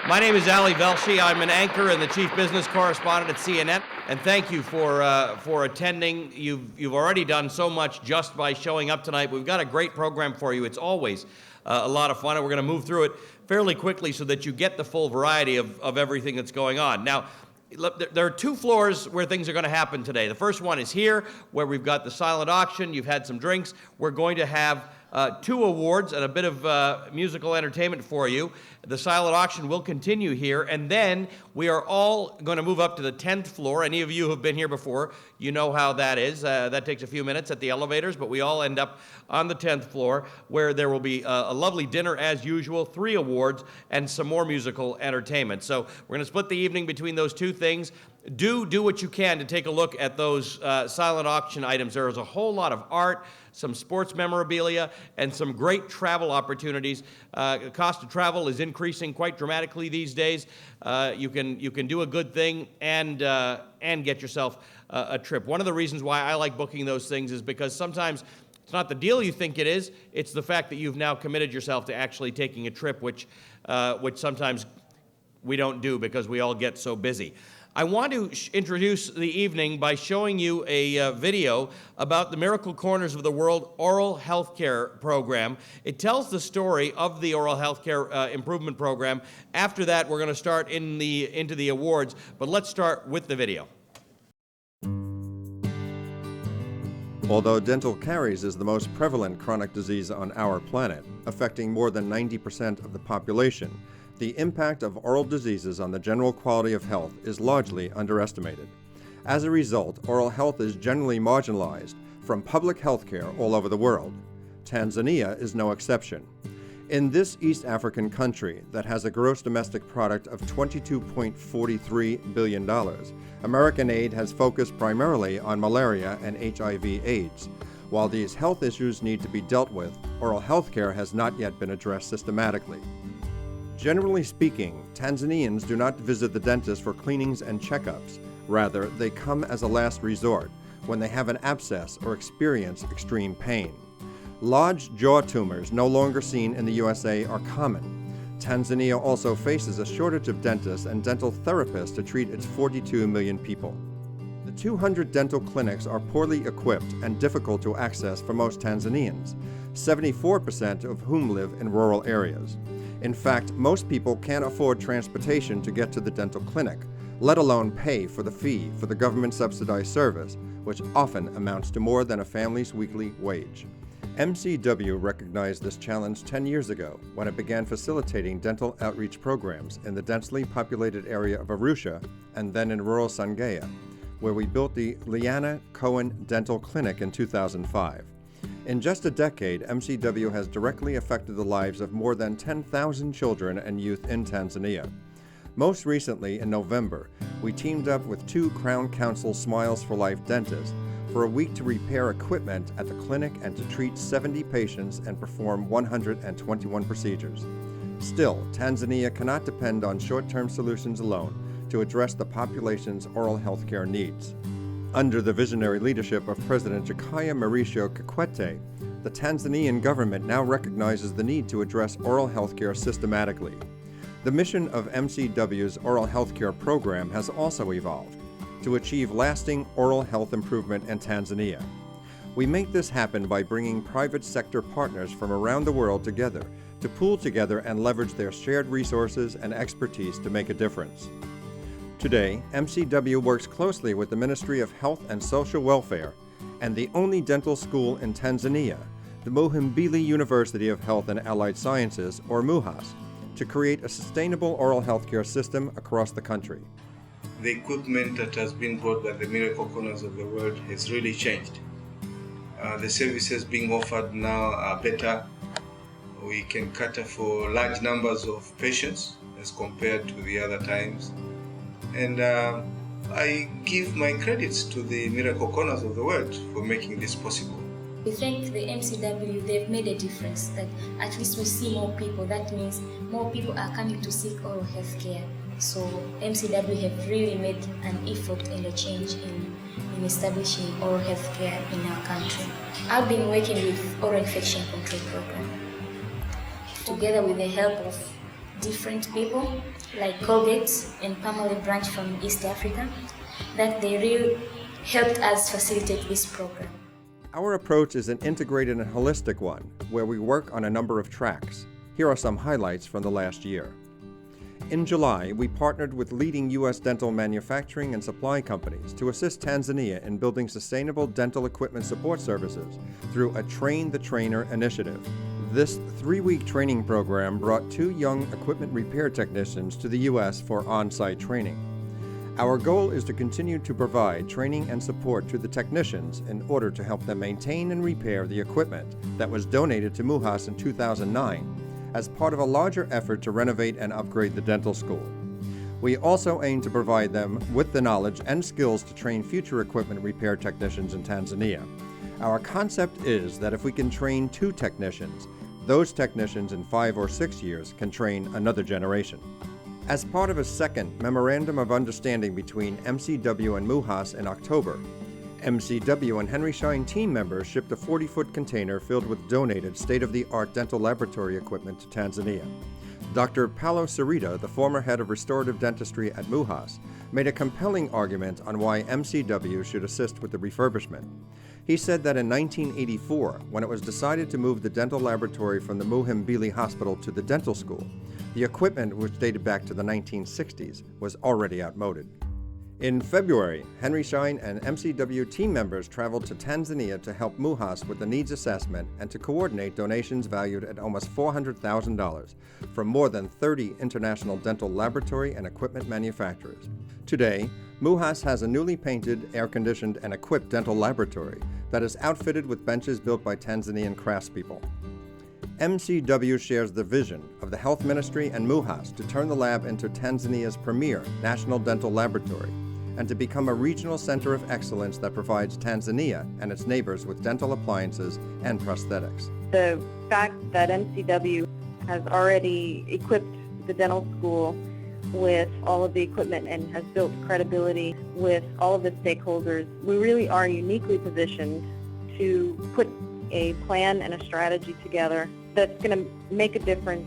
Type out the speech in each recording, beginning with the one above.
My name is Ali Velshi. I'm an anchor and the chief business correspondent at CNN. And thank you for attending. You've already done so much just by showing up tonight. We've got a great program for you. It's always a lot of fun, and we're going to move through it fairly quickly so that you get the full variety of everything that's going on. Now, there are two floors where things are going to happen today. The first one is here, where we've got the silent auction. You've had some drinks. We're going to have 2 awards and a bit of musical entertainment for you. The silent auction will continue here, and then we are all going to move up to the 10th floor. Any of you who have been here before, you know how that is. That takes a few minutes at the elevators, but we all end up on the 10th floor, where there will be a lovely dinner as usual, 3 awards, and some more musical entertainment. So we're going to split the evening between those 2 things. Do what you can to take a look at those silent auction items. There is a whole lot of art, some sports memorabilia, and some great travel opportunities. The cost of travel is increasing quite dramatically these days. You can do a good thing and get yourself a trip. One of the reasons why I like booking those things is because sometimes it's not the deal you think it is, it's the fact that you've now committed yourself to actually taking a trip, which sometimes we don't do because we all get so busy. I want to introduce the evening by showing you a video about the Miracle Corners of the World Oral Health Care Program. It tells the story of the Oral Health Care Improvement Program. After that, we're going to start into the awards, but let's start with the video. Although dental caries is the most prevalent chronic disease on our planet, affecting more than 90% of the population, the impact of oral diseases on the general quality of health is largely underestimated. As a result, oral health is generally marginalized from public health care all over the world. Tanzania is no exception. In this East African country that has a gross domestic product of $22.43 billion, American aid has focused primarily on malaria and HIV/AIDS. While these health issues need to be dealt with, oral health care has not yet been addressed systematically. Generally speaking, Tanzanians do not visit the dentist for cleanings and checkups. Rather, they come as a last resort when they have an abscess or experience extreme pain. Large jaw tumors, no longer seen in the USA, are common. Tanzania also faces a shortage of dentists and dental therapists to treat its 42 million people. The 200 dental clinics are poorly equipped and difficult to access for most Tanzanians, 74% of whom live in rural areas. In fact, most people can't afford transportation to get to the dental clinic, let alone pay for the fee for the government-subsidized service, which often amounts to more than a family's weekly wage. MCW recognized this challenge 10 years ago when it began facilitating dental outreach programs in the densely populated area of Arusha and then in rural Sangaya, where we built the Liana Cohen Dental Clinic in 2005. In just a decade, MCW has directly affected the lives of more than 10,000 children and youth in Tanzania. Most recently, in November, we teamed up with 2 Crown Council Smiles for Life dentists for a week to repair equipment at the clinic and to treat 70 patients and perform 121 procedures. Still, Tanzania cannot depend on short-term solutions alone to address the population's oral health care needs. Under the visionary leadership of President Jakaya Mrisho Kikwete, the Tanzanian government now recognizes the need to address oral health care systematically. The mission of MCW's oral health care program has also evolved to achieve lasting oral health improvement in Tanzania. We make this happen by bringing private sector partners from around the world together to pool together and leverage their shared resources and expertise to make a difference. Today, MCW works closely with the Ministry of Health and Social Welfare and the only dental school in Tanzania, the Muhimbili University of Health and Allied Sciences, or MUHAS, to create a sustainable oral health care system across the country. The equipment that has been brought by the Miracle Corners of the World has really changed. The services being offered now are better. We can cater for large numbers of patients as compared to the other times. And I give my credits to the Miracle Corners of the World for making this possible. We thank the MCW, they've made a difference, that at least we see more people. That means more people are coming to seek oral health care. So MCW have really made an effort and a change in establishing oral health care in our country. I've been working with oral infection control program. Together with the help of different people, like Colgate and Palmolive branch from East Africa, that they really helped us facilitate this program. Our approach is an integrated and holistic one, where we work on a number of tracks. Here are some highlights from the last year. In July, we partnered with leading U.S. dental manufacturing and supply companies to assist Tanzania in building sustainable dental equipment support services through a Train the Trainer initiative. This 3-week training program brought 2 young equipment repair technicians to the U.S. for on-site training. Our goal is to continue to provide training and support to the technicians in order to help them maintain and repair the equipment that was donated to MUHAS in 2009 as part of a larger effort to renovate and upgrade the dental school. We also aim to provide them with the knowledge and skills to train future equipment repair technicians in Tanzania. Our concept is that if we can train 2 technicians, those technicians in 5 or 6 years can train another generation. As part of a second Memorandum of Understanding between MCW and MUHAS in October, MCW and Henry Schein team members shipped a 40-foot container filled with donated state-of-the-art dental laboratory equipment to Tanzania. Dr. Paulo Sarita, the former head of restorative dentistry at MUHAS, made a compelling argument on why MCW should assist with the refurbishment. He said that in 1984, when it was decided to move the dental laboratory from the Muhimbili Hospital to the dental school, the equipment, which dated back to the 1960s, was already outmoded. In February, Henry Schein and MCW team members traveled to Tanzania to help MUHAS with the needs assessment and to coordinate donations valued at almost $400,000 from more than 30 international dental laboratory and equipment manufacturers. Today, MUHAS has a newly painted, air-conditioned, and equipped dental laboratory that is outfitted with benches built by Tanzanian craftspeople. MCW shares the vision of the Health Ministry and MUHAS to turn the lab into Tanzania's premier national dental laboratory and to become a regional center of excellence that provides Tanzania and its neighbors with dental appliances and prosthetics. The fact that MCW has already equipped the dental school with all of the equipment and has built credibility with all of the stakeholders, we really are uniquely positioned to put a plan and a strategy together that's going to make a difference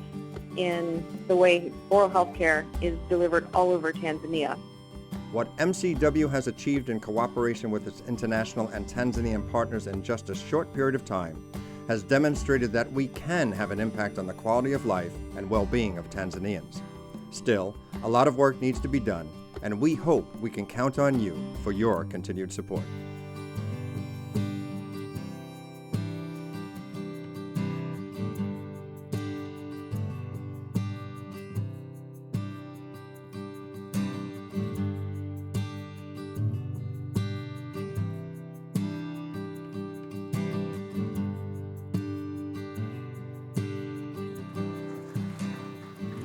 in the way oral health care is delivered all over Tanzania. What MCW has achieved in cooperation with its international and Tanzanian partners in just a short period of time has demonstrated that we can have an impact on the quality of life and well-being of Tanzanians. Still, a lot of work needs to be done, and we hope we can count on you for your continued support.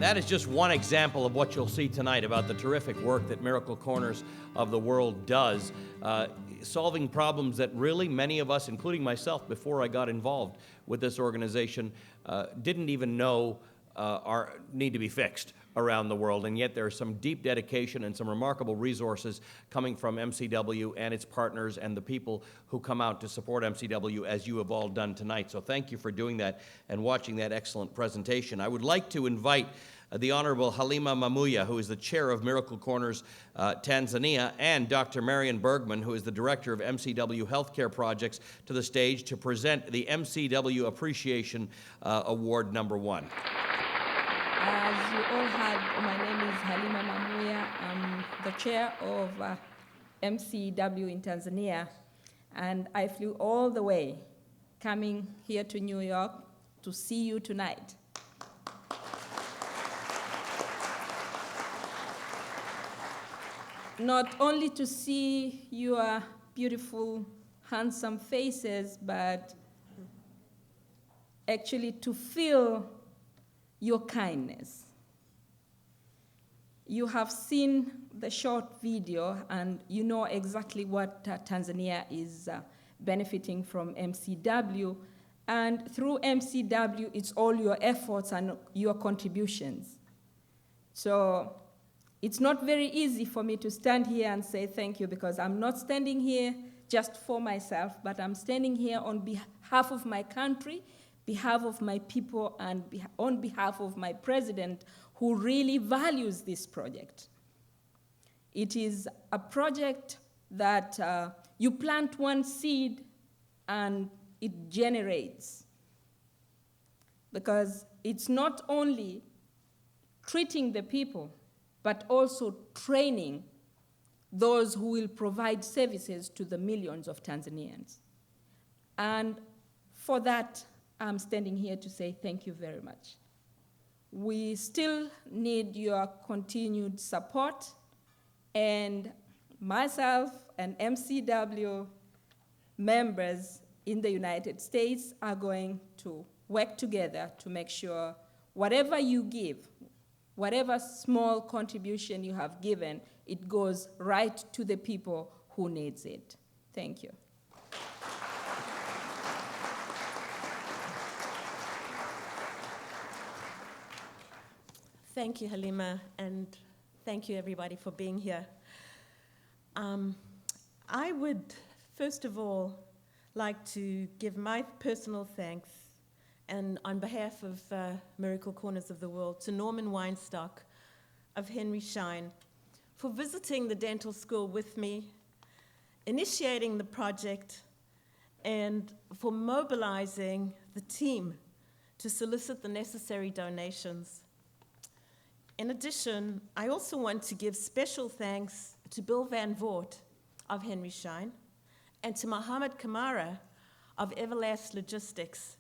That is just one example of what you'll see tonight about the terrific work that Miracle Corners of the World does, solving problems that really many of us, including myself before I got involved with this organization, didn't even know need to be fixed around the world, and yet there's some deep dedication and some remarkable resources coming from MCW and its partners and the people who come out to support MCW, as you have all done tonight. So thank you for doing that and watching that excellent presentation. I would like to invite the Honorable Halima Mayuma, who is the chair of Miracle Corners Tanzania, and Dr. Marion Bergman, who is the director of MCW Healthcare Projects, to the stage to present the MCW Appreciation Award #1. As you all heard, my name is Halima Mayuma. I'm the chair of MCW in Tanzania, and I flew all the way coming here to New York to see you tonight. Not only to see your beautiful, handsome faces, but actually to feel your kindness. You have seen the short video and you know exactly what Tanzania is benefiting from MCW, and through MCW it's all your efforts and your contributions. So it's not very easy for me to stand here and say thank you, because I'm not standing here just for myself, but I'm standing here on behalf of my country, behalf of my people and on behalf of my president, who really values this project. It is a project that you plant one seed and it generates. Because it's not only treating the people, but also training those who will provide services to the millions of Tanzanians. And for that, I'm standing here to say thank you very much. We still need your continued support, and myself and MCW members in the United States are going to work together to make sure whatever you give, whatever small contribution you have given, it goes right to the people who needs it. Thank you. Thank you, Halima, and thank you, everybody, for being here. I would, first of all, like to give my personal thanks, and on behalf of Miracle Corners of the World, to Norman Weinstock of Henry Schein for visiting the dental school with me, initiating the project, and for mobilizing the team to solicit the necessary donations. In addition, I also want to give special thanks to Bill Van Voort of Henry Schein and to Mohammed Kamara of Everlast Logistics.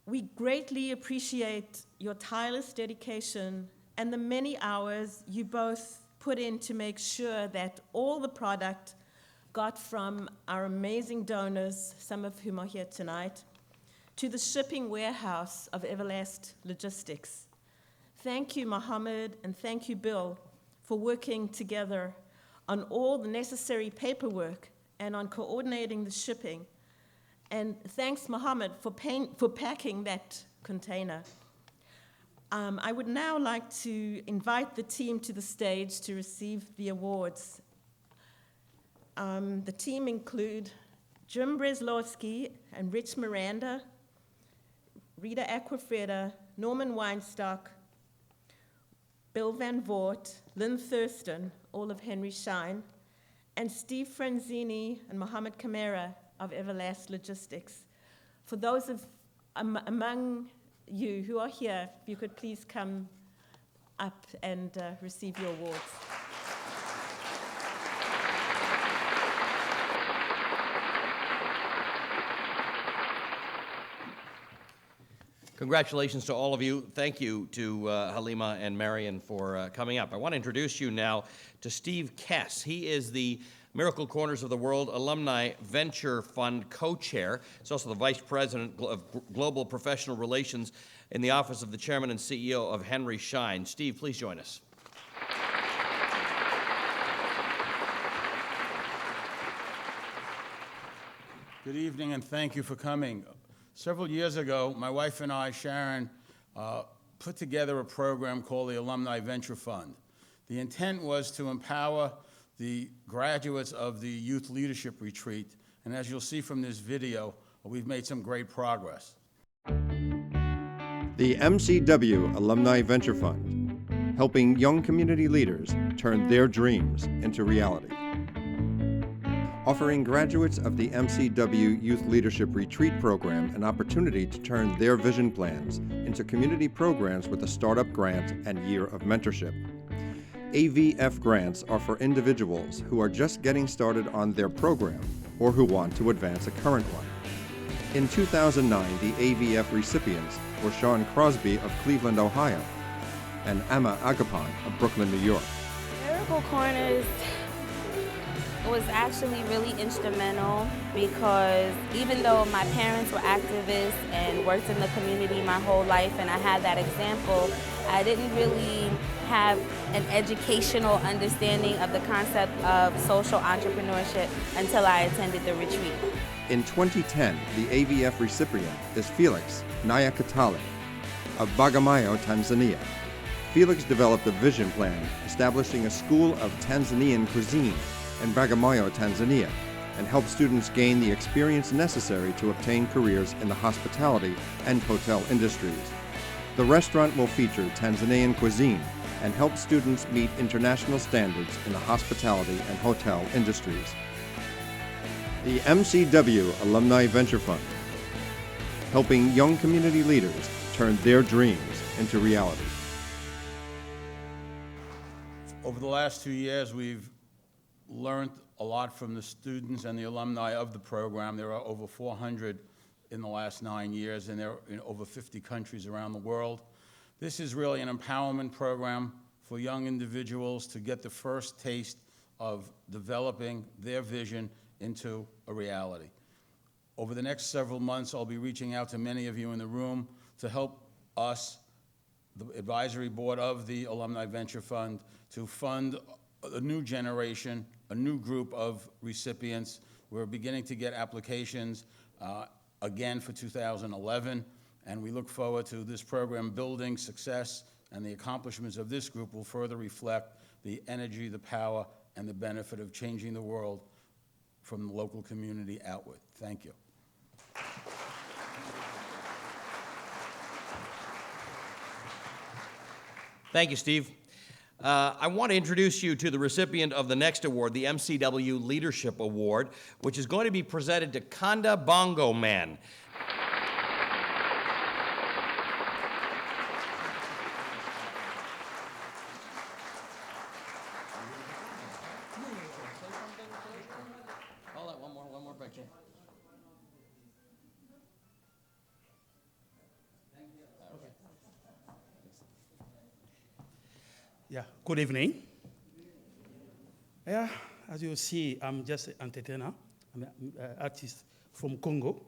We greatly appreciate your tireless dedication and the many hours you both put in to make sure that all the product got from our amazing donors, some of whom are here tonight, to the shipping warehouse of Everlast Logistics. Thank you, Mohammed, and thank you, Bill, for working together on all the necessary paperwork and on coordinating the shipping. And thanks, Mohammed, for packing that container. I would now like to invite the team to the stage to receive the awards. The team include Jim Breslowski and Rich Miranda, Rita Aquafreda, Norman Weinstock, Bill Van Voort, Lynn Thurston, all of Henry Schein, and Steve Franzini and Mohammed Kamara of Everlast Logistics. For those of among you who are here, if you could please come up and receive your awards. Congratulations to all of you. Thank you to Halima and Marion for coming up. I want to introduce you now to Steve Kess. He is the Miracle Corners of the World Alumni Venture Fund co-chair. He's also the vice president of global professional relations in the office of the chairman and CEO of Henry Schein. Steve, please join us. Good evening, and thank you for coming. Several years ago, my wife and I, Sharon, put together a program called the Alumni Venture Fund. The intent was to empower the graduates of the Youth Leadership Retreat, and as you'll see from this video, we've made some great progress. The MCW Alumni Venture Fund, helping young community leaders turn their dreams into reality. Offering graduates of the MCW Youth Leadership Retreat program an opportunity to turn their vision plans into community programs with a startup grant and year of mentorship. AVF grants are for individuals who are just getting started on their program or who want to advance a current one. In 2009, the AVF recipients were Sean Crosby of Cleveland, Ohio, and Amma Agapon of Brooklyn, New York. Miracle Corners was actually really instrumental because even though my parents were activists and worked in the community my whole life and I had that example, I didn't really have an educational understanding of the concept of social entrepreneurship until I attended the retreat. In 2010, the AVF recipient is Felix Nyakatale of Bagamoyo, Tanzania. Felix developed a vision plan establishing a school of Tanzanian cuisine in Bagamoyo, Tanzania, and help students gain the experience necessary to obtain careers in the hospitality and hotel industries. The restaurant will feature Tanzanian cuisine and help students meet international standards in the hospitality and hotel industries. The MCW Alumni Venture Fund, helping young community leaders turn their dreams into reality. Over the last 2 years, we've learned a lot from the students and the alumni of the program. There are over 400 in the last 9 years, and they're in over 50 countries around the world. This is really an empowerment program for young individuals to get the first taste of developing their vision into a reality. Over the next several months, I'll be reaching out to many of you in the room to help us, the advisory board of the Alumni Venture Fund, to fund a new generation, a new group of recipients. We're beginning to get applications again for 2011, and we look forward to this program building success, and the accomplishments of this group will further reflect the energy, the power, and the benefit of changing the world from the local community outward. Thank you. Thank you, Steve. I want to introduce you to the recipient of the next award, the MCW Leadership Award, which is going to be presented to Kanda Bongo Man. Hold on, one more picture. Yeah, good evening. Yeah, as you see, I'm just an entertainer. I'm an artist from Congo.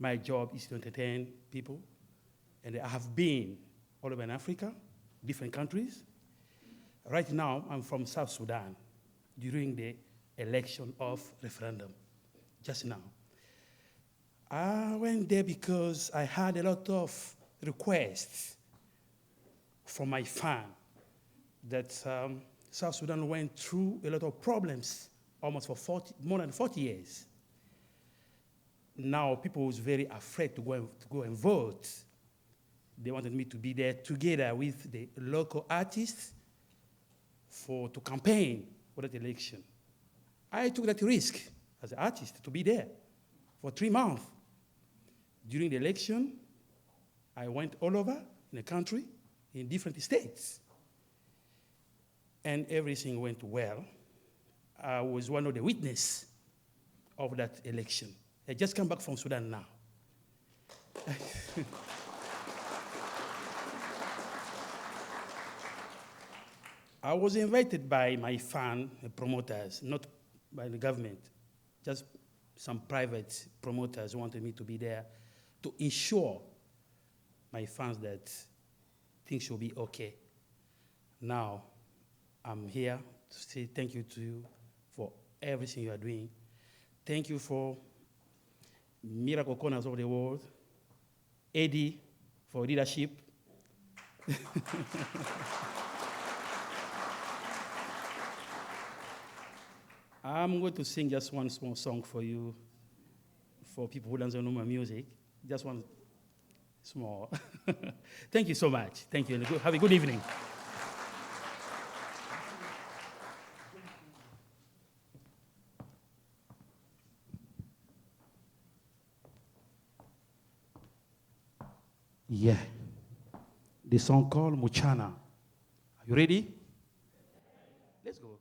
My job is to entertain people, and I have been all over in Africa, different countries. Right now, I'm from South Sudan during the election of referendum, just now. I went there because I had a lot of requests from my fan that South Sudan went through a lot of problems almost for more than 40 years. Now people was very afraid to go and vote. They wanted me to be there together with the local artists to campaign for that election. I took that risk as an artist to be there for 3 months. During the election, I went all over in the country, in different states. And everything went well. I was one of the witnesses of that election. I just come back from Sudan now. I was invited by my fan promoters, not by the government, just some private promoters wanted me to be there to ensure my fans that things should be okay. Now, I'm here to say thank you to you for everything you are doing. Thank you for Miracle Corners of the World, Eddie for leadership. I'm going to sing just one small song for you, for people who don't know my music. Just one small. Thank you so much. Thank you, and have a good evening. Yeah. The song called Muchana. Are you ready? Let's go.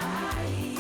Ai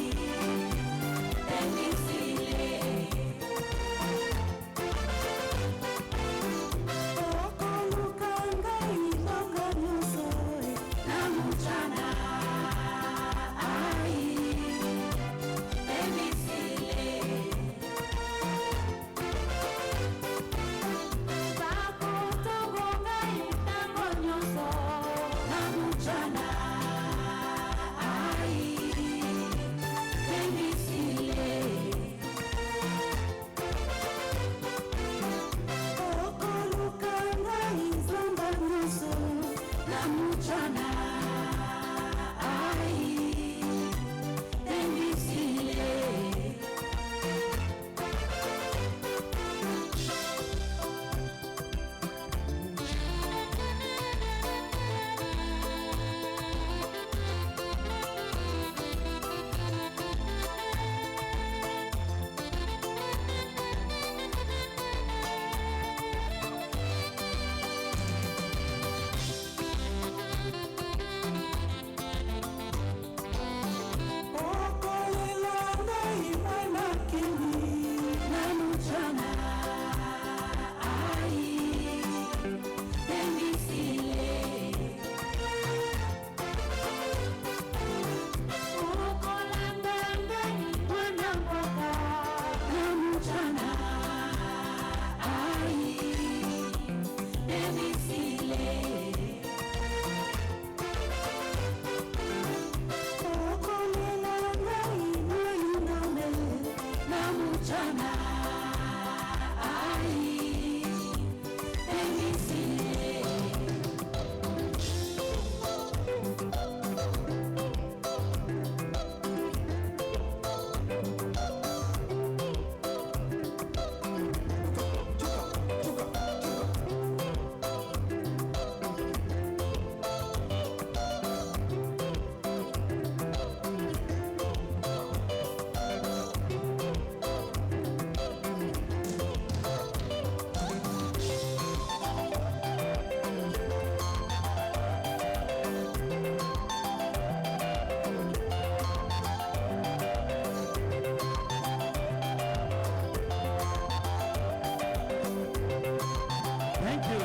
Thank you.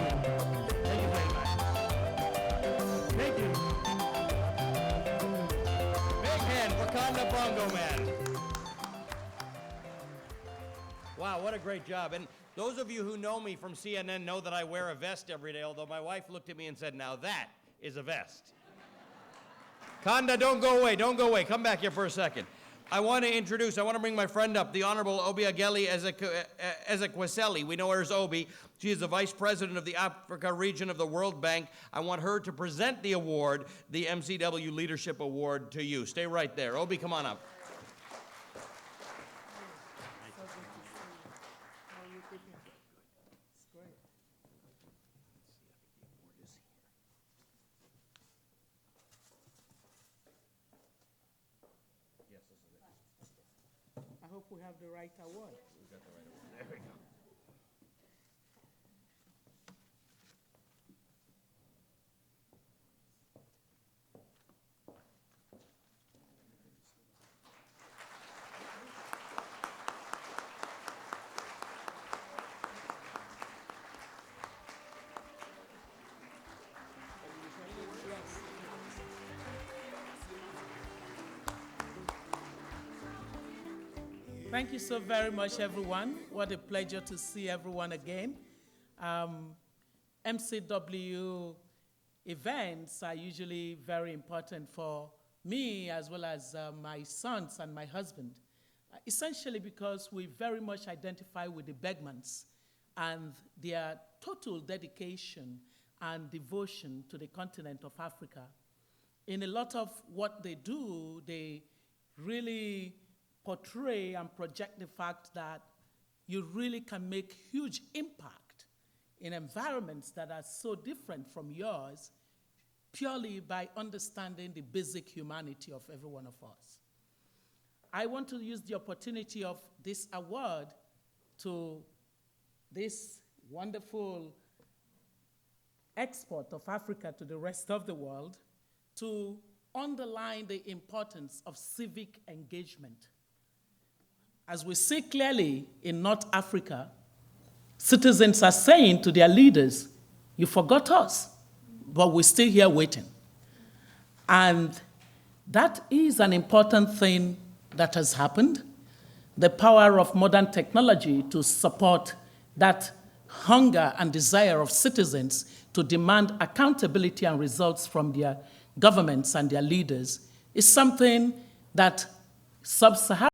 Thank you very much. Thank you. Big hand for Kanda Bongo Man. Wow, what a great job. And those of you who know me from CNN know that I wear a vest every day, although my wife looked at me and said, now that is a vest. Kanda, don't go away, don't go away. Come back here for a second. I want to bring my friend up, the Honorable Obi Eskwesili. We know her as Obi. She is the Vice President of the Africa region of the World Bank. I want her to present the award, the MCW Leadership Award, to you. Stay right there. Obi, come on up. I hope we have the right award. There we go. Thank you so very much, everyone. What a pleasure to see everyone again. MCW events are usually very important for me as well as my sons and my husband, essentially because we very much identify with the Bergmans and their total dedication and devotion to the continent of Africa. In a lot of what they do, they really portray and project the fact that you really can make huge impact in environments that are so different from yours purely by understanding the basic humanity of every one of us. I want to use the opportunity of this award to this wonderful export of Africa to the rest of the world to underline the importance of civic engagement. As we see clearly in North Africa, citizens are saying to their leaders, you forgot us, but we're still here waiting. And that is an important thing that has happened. The power of modern technology to support that hunger and desire of citizens to demand accountability and results from their governments and their leaders is something that sub-Saharan